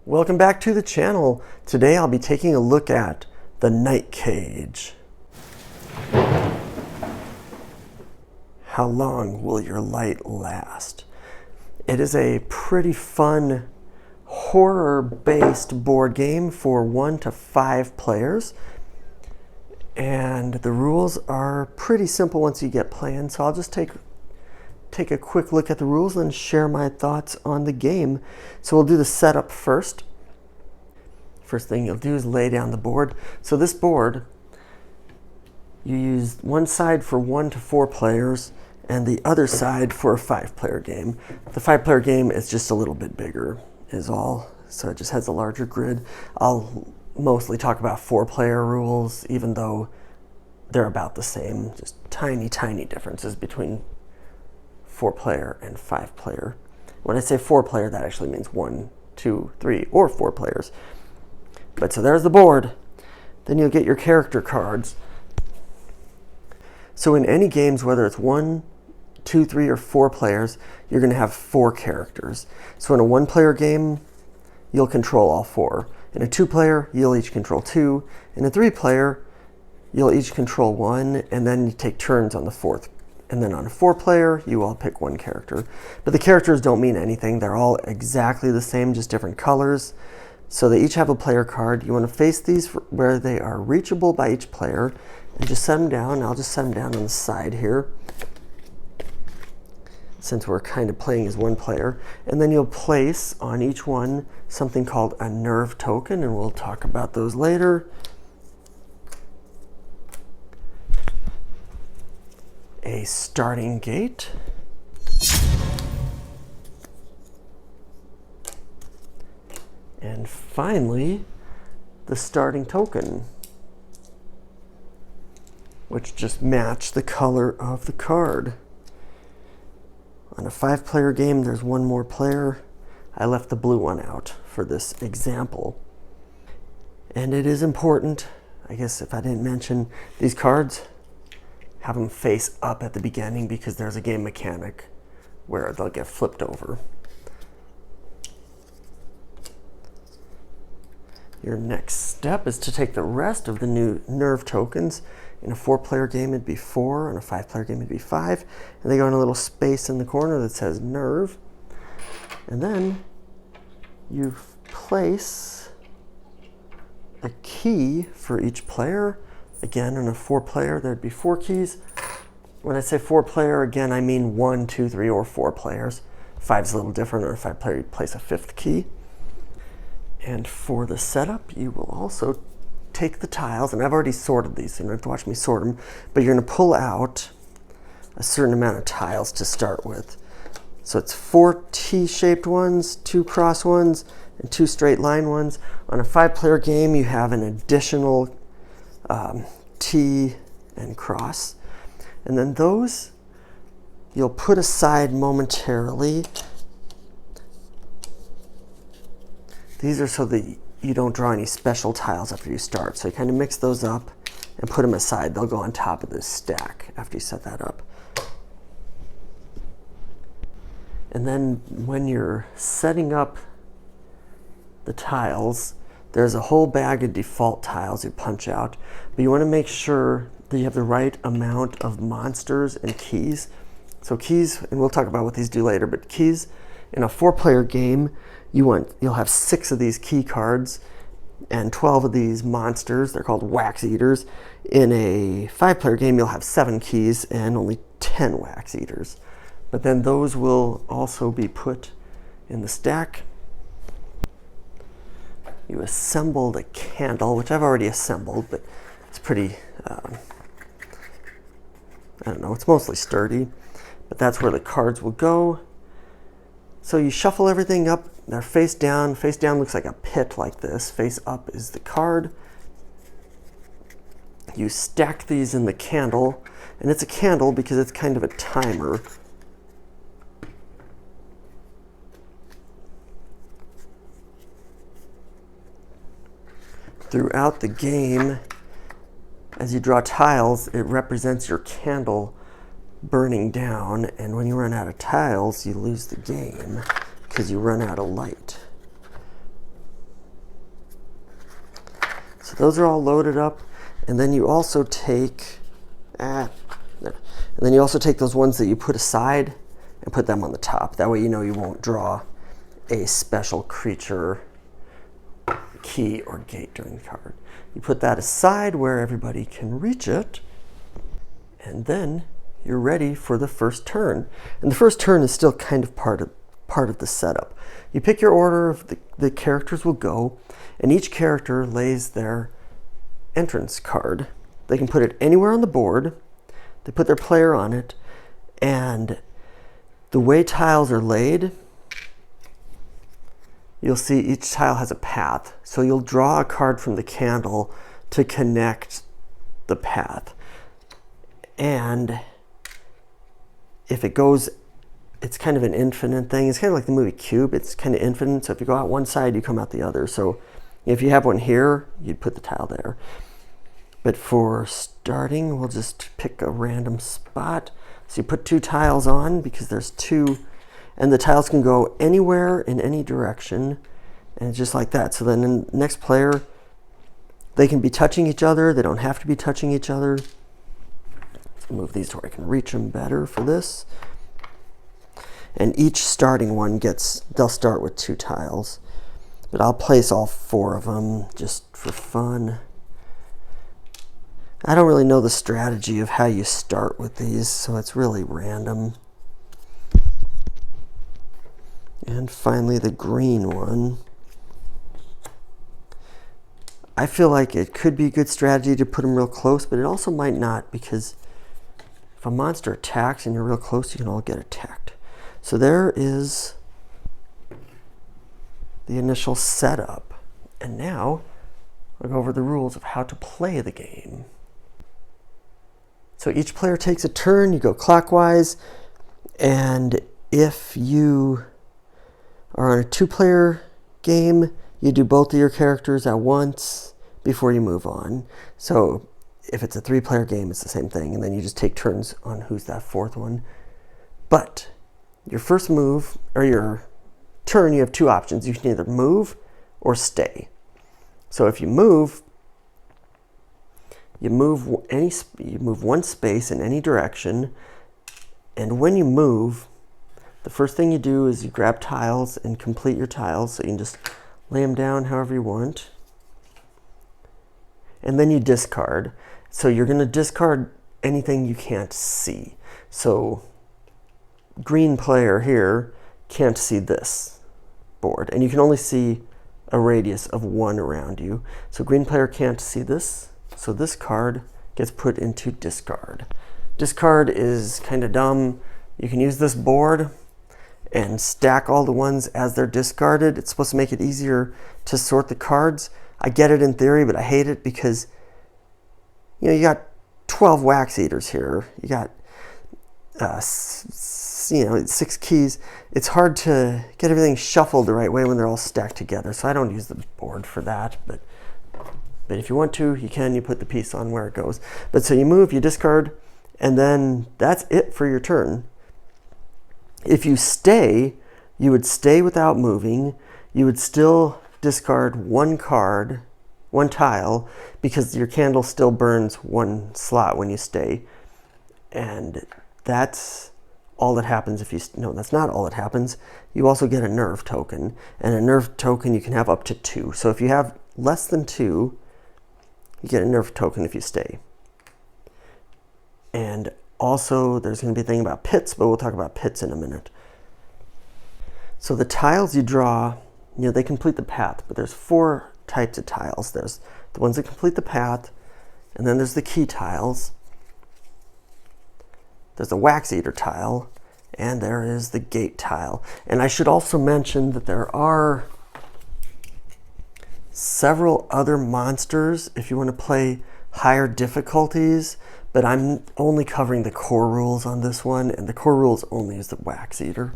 Welcome back to the channel. Today I'll be taking a look at the Night Cage. How long will your light last? It is a pretty fun horror-based board game for 1 to 5 players. And the rules are pretty simple once you get playing, so I'll just take a quick look at the rules and share my thoughts on the game. So we'll do the setup first. First thing you'll do is lay down the board. So this board, you use one side for 1 to 4 players and the other side for a 5-player game. The 5-player game is just a little bit bigger is all. So it just has a larger grid. I'll mostly talk about 4-player rules, even though they're about the same. Just tiny, tiny differences between 4-player and 5-player. When I say 4-player, that actually means 1, 2, 3, or 4 players. But so there's the board. Then you'll get your character cards. So in any games, whether it's 1, 2, 3, or 4 players, you're going to have 4 characters. So in a 1-player game, you'll control all 4. In a 2-player, you'll each control 2. In a 3-player, you'll each control 1, and then you take turns on the 4th. And then on a 4-player, you all pick 1 character. But the characters don't mean anything. They're all exactly the same, just different colors. So they each have a player card. You want to face these where they are reachable by each player. And just set them down. I'll just set them down on the side here, since we're kind of playing as 1 player. And then you'll place on each one something called a nerve token, and we'll talk about those later. A starting gate. And finally, the starting token, which just match the color of the card. On a 5-player game, there's 1 more player. I left the blue one out for this example. And it is important, I guess if I didn't mention, these cards have them face up at the beginning because there's a game mechanic where they'll get flipped over. Your next step is to take the rest of the new nerve tokens. In a 4-player game, it'd be 4. In a 5-player game, it'd be 5. And they go in a little space in the corner that says nerve. And then you place a key for each player. Again, in a 4-player, there'd be 4 keys. When I say 4-player, again, I mean 1, 2, 3, or 4 players. 5's a little different. On a 5-player, you place a 5th key. And for the setup, you will also take the tiles, and I've already sorted these, so you don't have to watch me sort them, but you're going to pull out a certain amount of tiles to start with. So it's 4 T-shaped ones, 2 cross ones, and 2 straight line ones. On a 5-player game, you have an additional T and cross. And then those you'll put aside momentarily. These are so that you don't draw any special tiles after you start. So you kind of mix those up and put them aside. They'll go on top of this stack after you set that up. And then when you're setting up the tiles, there's a whole bag of default tiles you punch out. But you want to make sure that you have the right amount of monsters and keys. So keys, and we'll talk about what these do later, but keys in a 4-player game, you'll have 6 of these key cards and 12 of these monsters. They're called wax eaters. In a 5-player game, you'll have 7 keys and only 10 wax eaters. But then those will also be put in the stack. You assemble the candle, which I've already assembled, but it's pretty, I don't know, it's mostly sturdy. But that's where the cards will go. So you shuffle everything up. They're face down. Face down looks like a pit like this. Face up is the card. You stack these in the candle. And it's a candle because it's kind of a timer. Throughout the game, as you draw tiles, it represents your candle burning down, and when you run out of tiles, you lose the game because you run out of light. those are all loaded up. And then you also take, and then you also take those ones that you put aside and put them on the top. That way you know you won't draw a special creature, key, or gate during the card. You put that aside where everybody can reach it, and then you're ready for the first turn. And the first turn is still kind of part of the setup. You pick your order of the characters will go, and each character lays their entrance card. They can put it anywhere on the board. They put their player on it, and the way tiles are laid, you'll see each tile has a path. So you'll draw a card from the candle to connect the path. And if it goes, it's kind of an infinite thing. It's kind of like the movie Cube. It's kind of infinite. So if you go out one side, you come out the other. So if you have one here, you'd put the tile there. But for starting, we'll just pick a random spot. So you put 2 tiles on because there's 2, and the tiles can go anywhere in any direction, and just like that. So then the next player, they can be touching each other. They don't have to be touching each other. Let's move these so I can reach them better for this. And each starting one they'll start with 2 tiles. But I'll place all 4 of them just for fun. I don't really know the strategy of how you start with these, so it's really random. And finally, the green one. I feel like it could be a good strategy to put them real close, but it also might not, because if a monster attacks and you're real close, you can all get attacked. So there is the initial setup. And now we'll go over the rules of how to play the game. So each player takes a turn, you go clockwise, and if you are on a 2-player game, you do both of your characters at once before you move on. So if it's a 3-player game, it's the same thing, and then you just take turns on who's that 4th one. But your first move, or your turn, you have 2 options. You can either move or stay. So if you move, you move 1 space in any direction, and when you move, the first thing you do is you grab tiles and complete your tiles. So you can just lay them down however you want. And then you discard. So you're going to discard anything you can't see. So green player here can't see this board, and you can only see a radius of 1 around you. So green player can't see this. So this card gets put into discard. Discard is kind of dumb. You can use this board and stack all the ones as they're discarded. It's supposed to make it easier to sort the cards. I get it in theory, but I hate it because, you got 12 wax eaters here. You got 6 keys. It's hard to get everything shuffled the right way when they're all stacked together. So I don't use the board for that, but if you want to, you can. You put the piece on where it goes. But so you move, you discard, and then that's it for your turn. If you stay, you would stay without moving. You would still discard 1 card, 1 tile, because your candle still burns 1 slot when you stay. And that's all that happens if you... No, that's not all that happens. You also get a nerve token. And a nerve token you can have up to 2. So if you have less than 2, you get a nerf token if you stay. And also, there's going to be a thing about pits, but we'll talk about pits in a minute. So the tiles you draw, they complete the path, but there's 4 types of tiles. There's the ones that complete the path, and then there's the key tiles. There's the wax eater tile, and there is the gate tile. And I should also mention that there are several other monsters if you want to play higher difficulties, but I'm only covering the core rules on this one, and the core rules only is the wax eater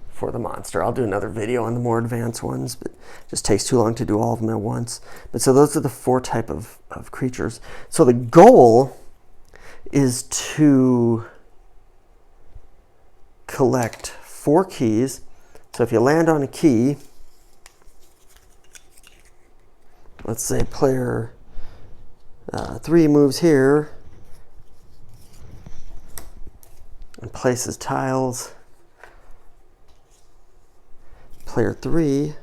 for the monster. I'll do another video on the more advanced ones, but it just takes too long to do all of them at once. But so those are the 4 type of creatures. So the goal is to collect 4 keys. So if you land on a key, let's say player 3 moves here and places tiles. Player 3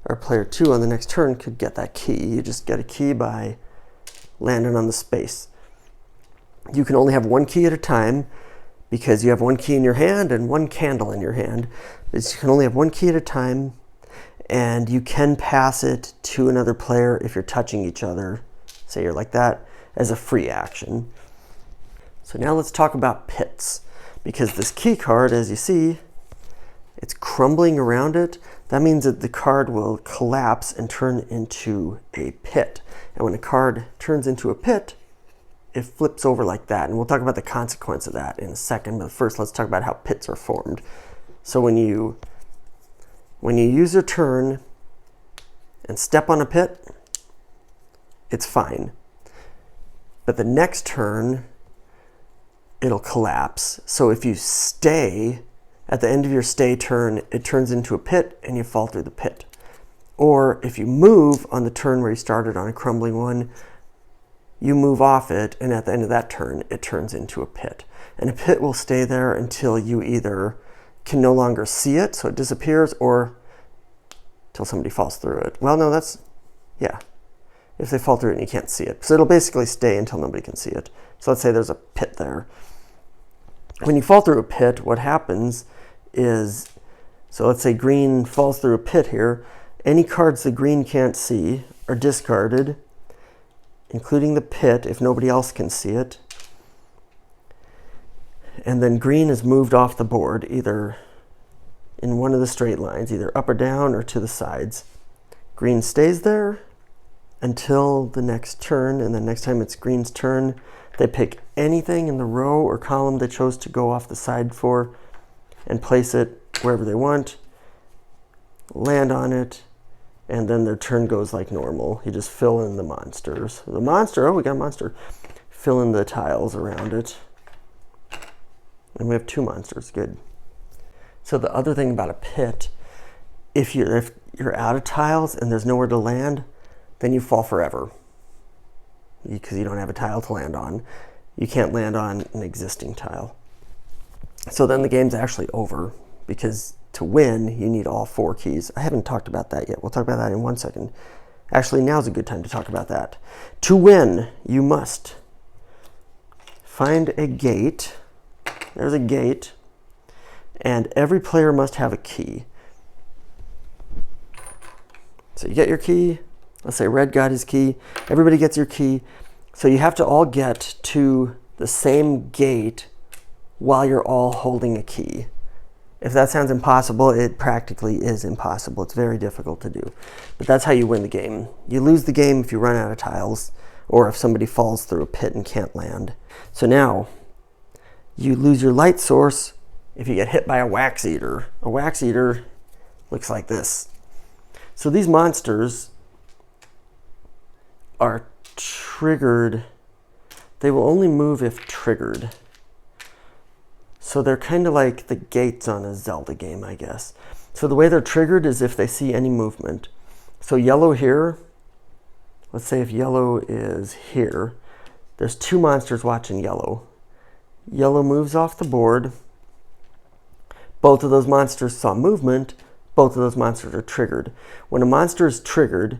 or player 2 on the next turn could get that key. You just get a key by landing on the space. You can only have one key at a time because you have one key in your hand and one candle in your hand. You can only have one key at a time, and you can pass it to another player if you're touching each other. Say you're like that, as a free action. So now let's talk about pits, because this key card, as you see, it's crumbling around it. That means that the card will collapse and turn into a pit. And when a card turns into a pit, it flips over like that. And we'll talk about the consequence of that in a second. But first, let's talk about how pits are formed. So when you use your turn and step on a pit, it's fine. But the next turn, it'll collapse. So if you stay, at the end of your stay turn, it turns into a pit and you fall through the pit. Or if you move on the turn where you started on a crumbling one, you move off it, and at the end of that turn, it turns into a pit. And a pit will stay there until you either can no longer see it, so it disappears, or until somebody falls through it. Well, no, yeah. If they fall through it and you can't see it. So it'll basically stay until nobody can see it. So let's say there's a pit there. When you fall through a pit, what happens is, so let's say green falls through a pit here. Any cards the green can't see are discarded, including the pit if nobody else can see it. And then green is moved off the board, either in one of the straight lines, either up or down or to the sides. Green stays there until the next turn, and then next time it's green's turn, they pick anything in the row or column they chose to go off the side for and place it wherever they want, land on it, and then their turn goes like normal. You just fill in the monsters. The monster, oh, we got a monster. Fill in the tiles around it. And we have 2 monsters, good. So the other thing about a pit, if you're out of tiles and there's nowhere to land, then you fall forever. Because you don't have a tile to land on. You can't land on an existing tile. So then the game's actually over, because to win, you need all 4 keys. I haven't talked about that yet. We'll talk about that in 1 second. Actually, now's a good time to talk about that. To win, you must find a gate. There's a gate. And every player must have a key. So you get your key. Let's say red got his key. Everybody gets your key. So you have to all get to the same gate while you're all holding a key. If that sounds impossible, it practically is impossible. It's very difficult to do. But that's how you win the game. You lose the game if you run out of tiles, or if somebody falls through a pit and can't land. So now, you lose your light source if you get hit by a wax eater. A wax eater looks like this. So these monsters are triggered. They will only move if triggered. So they're kind of like the gates on a Zelda game, I guess. So the way they're triggered is if they see any movement. So yellow here, let's say if yellow is here, there's 2 monsters watching yellow. Yellow moves off the board. Both of those monsters saw movement. Both of those monsters are triggered. When a monster is triggered,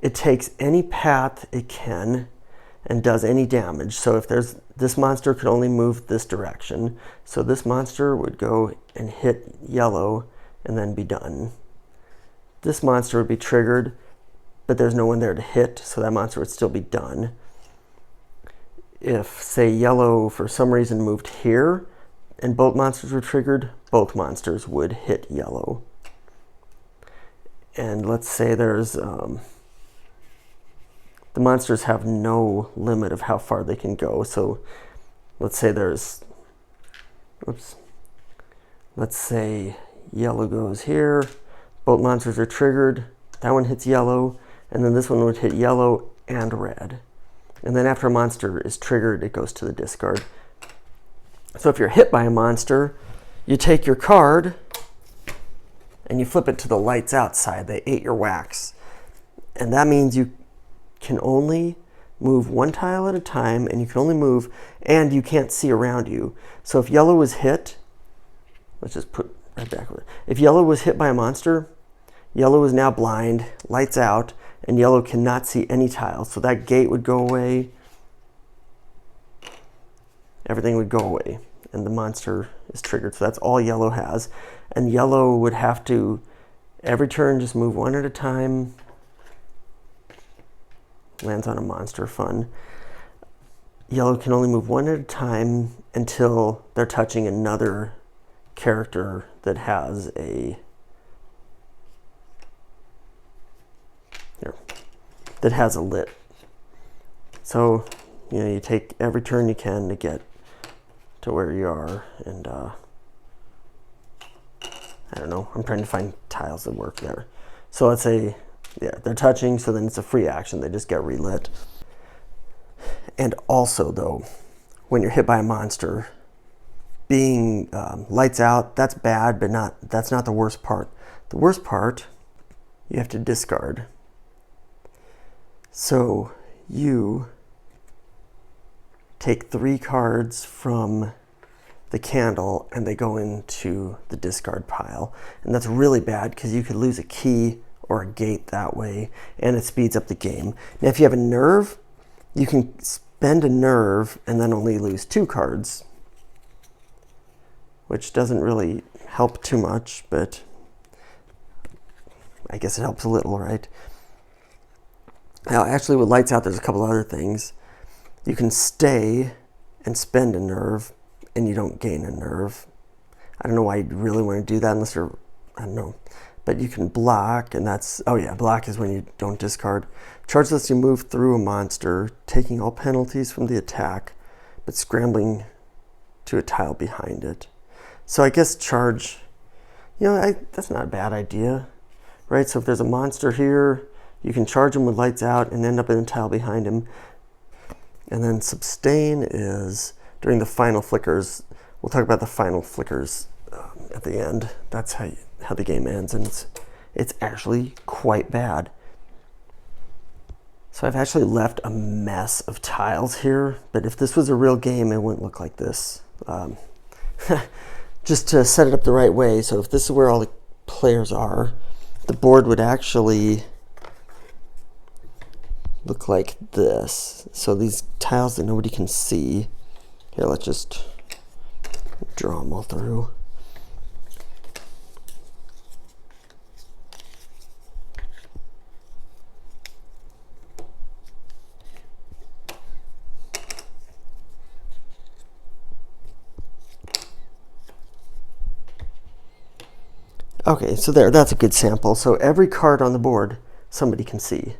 it takes any path it can and does any damage. So if this monster could only move this direction, so this monster would go and hit yellow and then be done. This monster would be triggered, but there's no one there to hit, so that monster would still be done. If, say, yellow for some reason moved here and both monsters were triggered, both monsters would hit yellow. And let's say there's the monsters have no limit of how far they can go. So let's say let's say yellow goes here, both monsters are triggered, that one hits yellow, and then this one would hit yellow and red. And then after a monster is triggered, it goes to the discard. So if you're hit by a monster, you take your card and you flip it to the lights outside. They ate your wax. And that means can only move one tile at a time, and you can only move, and you can't see around you. So if yellow was hit, let's just put right back over. If yellow was hit by a monster, yellow is now blind, lights out, and yellow cannot see any tiles. So that gate would go away. Everything would go away, and the monster is triggered. So that's all yellow has. And yellow would have to, every turn, just move one at a time. Lands on a monster, fun. Yellow can only move one at a time until they're touching another character that has a lit. So, you know, you take every turn you can to get to where you are, and I don't know, I'm trying to find tiles that work there. So let's say, yeah, they're touching, so then it's a free action. They just get relit. And also, though, when you're hit by a monster, being lights out, that's bad, but that's not the worst part. The worst part, you have to discard. So you take 3 cards from the candle, and they go into the discard pile. And that's really bad, because you could lose a key or a gate that way, and it speeds up the game. Now, if you have a nerve, you can spend a nerve and then only lose 2 cards, which doesn't really help too much, but I guess it helps a little, right? Now, actually, with lights out, there's a couple other things. You can stay and spend a nerve, and you don't gain a nerve. I don't know why you'd really want to do that unless you're, I don't know. But you can block, and that's, oh yeah, block is when you don't discard. Charge lets you move through a monster, taking all penalties from the attack, but scrambling to a tile behind it. So I guess charge, you know, that's not a bad idea, right? So if there's a monster here, you can charge him with lights out and end up in a tile behind him. And then sustain is during the final flickers. We'll talk about the final flickers at the end. That's how the game ends, and it's actually quite bad. So I've actually left a mess of tiles here, but if this was a real game, it wouldn't look like this. Just to set it up the right way, so if this is where all the players are, the board would actually look like this. So these tiles that nobody can see, here, let's just draw them all through. Okay, so that's a good sample. So every card on the board, somebody can see.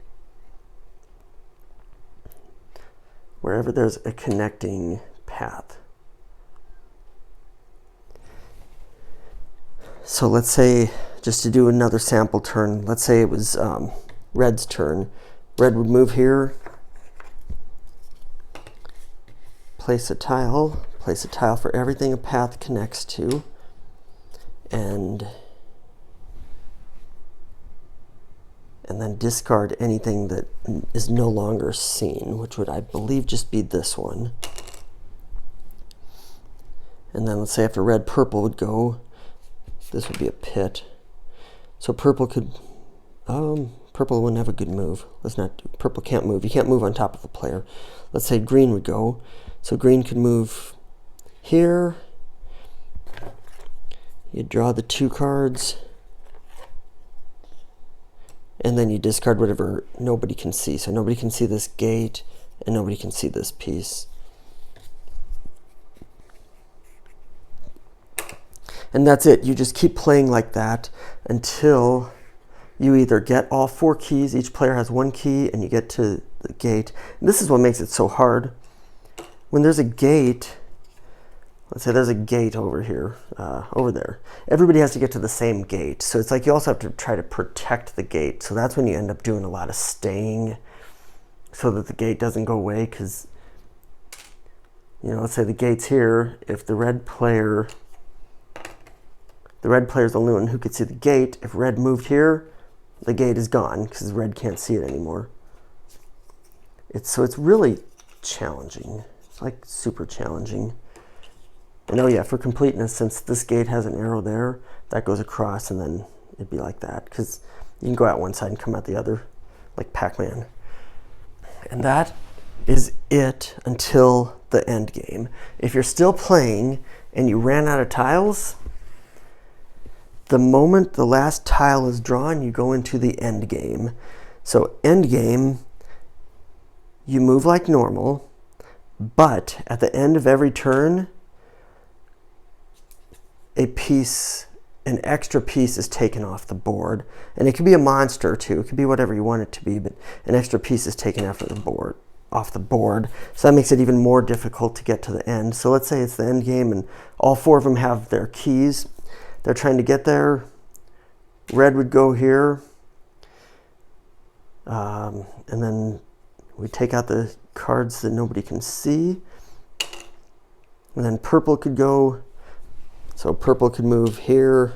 Wherever there's a connecting path. So let's say, just to do another sample turn, let's say it was red's turn. Red would move here, place a tile for everything a path connects to, and then discard anything that is no longer seen, which would, I believe, just be this one. And then let's say after red, purple would go. This would be a pit. So purple could, purple wouldn't have a good move. Let's not do, purple can't move. You can't move on top of a player. Let's say green would go. So green could move here. You draw the 2 cards. And then you discard whatever nobody can see. So nobody can see this gate, and nobody can see this piece. And that's it. You just keep playing like that until you either get all 4 keys. Each player has 1 key, and you get to the gate. And this is what makes it so hard. When there's a gate, let's say there's a gate over here, over there. Everybody has to get to the same gate. So it's like you also have to try to protect the gate. So that's when you end up doing a lot of staying so that the gate doesn't go away. Because, you know, let's say the gate's here. If the red player's the only one who could see the gate. If red moved here, the gate is gone because red can't see it anymore. So it's really challenging. It's like super challenging. And oh yeah, for completeness, since this gate has an arrow there, that goes across and then it'd be like that. Because you can go out one side and come out the other, like Pac-Man. And that is it until the end game. If you're still playing and you ran out of tiles, the moment the last tile is drawn, you go into the end game. So end game, you move like normal, but at the end of every turn, an extra piece is taken off the board. And it could be a monster too. It could be whatever you want it to be, but an extra piece is taken off the board. So that makes it even more difficult to get to the end. So let's say it's the end game and all 4 of them have their keys. They're trying to get there. Red would go here. And then we take out the cards that nobody can see. And then purple could go. So purple could move here.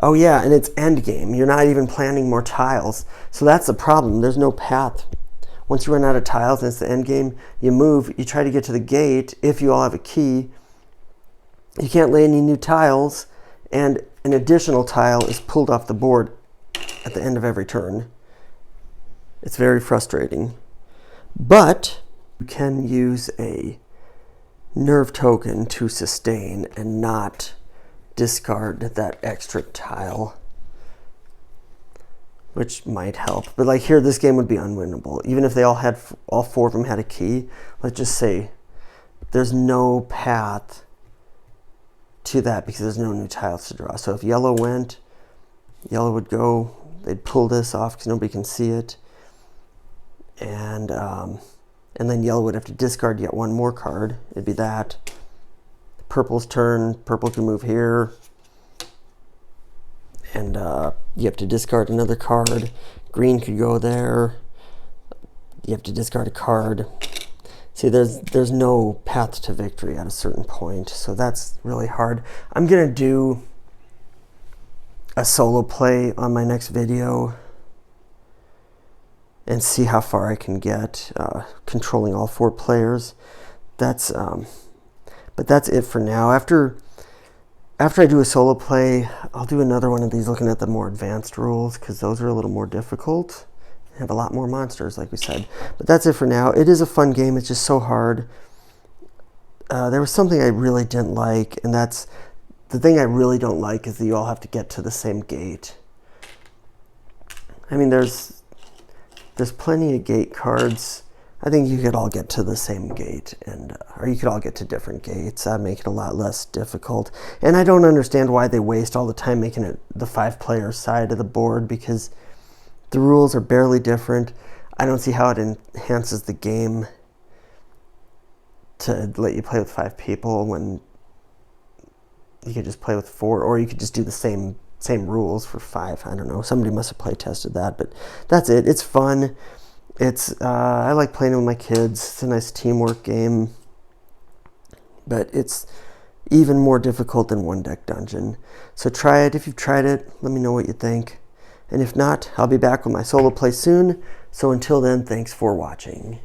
Oh yeah, and it's end game. You're not even planning more tiles. So that's the problem. There's no path. Once you run out of tiles and it's the end game, you move, you try to get to the gate. If you all have a key, you can't lay any new tiles, and an additional tile is pulled off the board at the end of every turn. It's very frustrating. But you can use a nerve token to sustain and not discard that extra tile, which might help. But like here, this game would be unwinnable. Even if they all 4 of them had a key, let's just say there's no path to that because there's no new tiles to draw. So if yellow went, yellow would go, they'd pull this off because nobody can see it. And then yellow would have to discard yet one more card. It'd be that. Purple's turn, purple can move here. And you have to discard another card. Green could go there. You have to discard a card. See, there's no path to victory at a certain point, so that's really hard. I'm gonna do a solo play on my next video and see how far I can get controlling all 4 players. But that's it for now. After I do a solo play, I'll do another one of these looking at the more advanced rules, because those are a little more difficult. Have a lot more monsters, like we said. But that's it for now. It is a fun game. It's just so hard. There was something I really didn't like, and that's the thing I really don't like is that you all have to get to the same gate. I mean, there's plenty of gate cards. I think you could all get to the same gate, or you could all get to different gates. That'd make it a lot less difficult. And I don't understand why they waste all the time making it the 5-player side of the board, because the rules are barely different. I don't see how it enhances the game to let you play with 5 people when you could just play with 4, or you could just do the same rules for 5. I don't know. Somebody must have play tested that, but that's it. It's fun. I like playing with my kids. It's a nice teamwork game, but it's even more difficult than One Deck Dungeon. So try it. If you've tried it, let me know what you think. And if not, I'll be back with my solo play soon. So until then, thanks for watching.